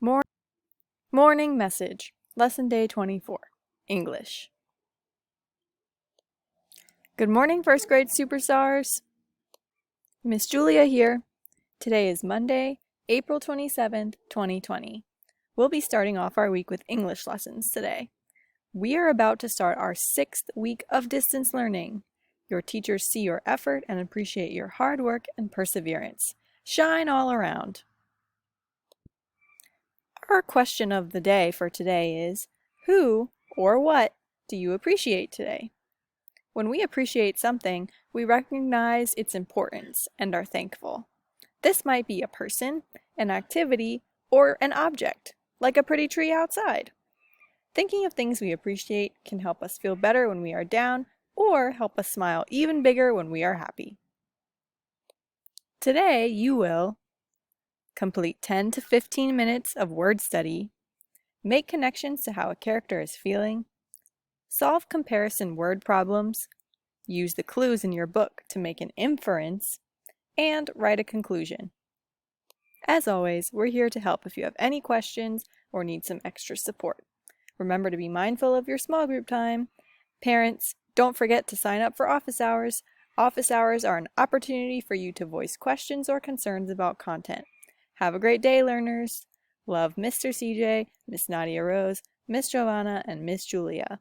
Mor- Morning Message, Lesson Day 24, English. Good morning, first grade superstars. Miss Julia here. Today is Monday, April 27th, 2020. We'll be starting off our week with English lessons today. We are about to start our 6th week of distance learning. Your teachers see your effort and appreciate your hard work and perseverance. Shine all around. Our question of the day for today is, who or what do you appreciate today? When we appreciate something, we recognize its importance and are thankful. This might be a person, an activity, or an object, like a pretty tree outside. Thinking of things we appreciate can help us feel better when we are down or help us smile even bigger when we are happy. Today, you will complete 10 to 15 minutes of word study, make connections to how a character is feeling, solve comparison word problems, use the clues in your book to make an inference, and write a conclusion. As always, we're here to help if you have any questions or need some extra support. Remember to be mindful of your small group time. Parents, don't forget to sign up for office hours. Office hours are an opportunity for you to voice questions or concerns about content. Have a great day, learners. Love Mr. CJ, Miss Nadia Rose, Miss Giovanna, and Miss Julia.